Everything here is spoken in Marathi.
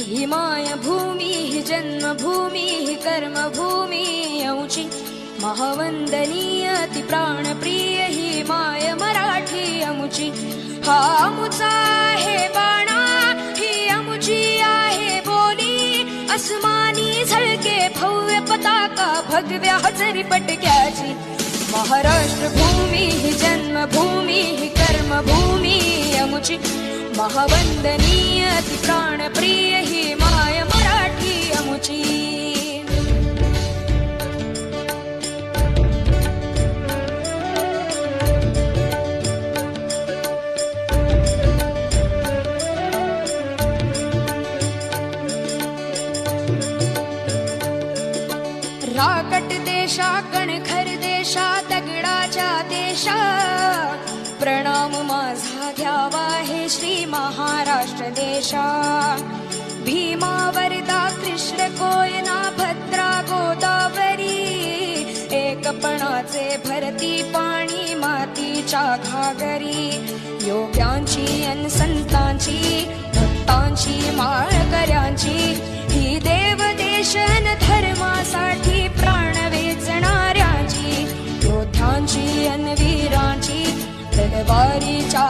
ही मायभूमी ही जन्मभूमी ही कर्मभूमी यौची महावंदनीय ती प्राणप्रिय ही माय मराठी अमुची हा अमुचा आहे बाणा ही अमुची आहे बोली अस्मानी झळके भव्य पताका भगव्या हजरी पटक्याची महाराष्ट्र भूमी ही जन्मभूमी ही कर्मभूमी अमुची महावंदनीय ती प्राणप्रिय ही माय मराठी अमुची राकट देशा कणखर देशा दगडाच्या देशा प्रणाम माझा घ्यावा हे श्री महाराष्ट्र देशा भीमा वरदा कृष्ण कोयना भद्रा गोदावरी एकपणाचे भरती पाणी मातीच्या घागरी योग्यांची अन संतांची भक्तांची माळकऱ्यांची ही देवदेशन धर्मासाठी प्राण वेचणाऱ्यांची योद्ध्यांची अन वीरांची तलवारीच्या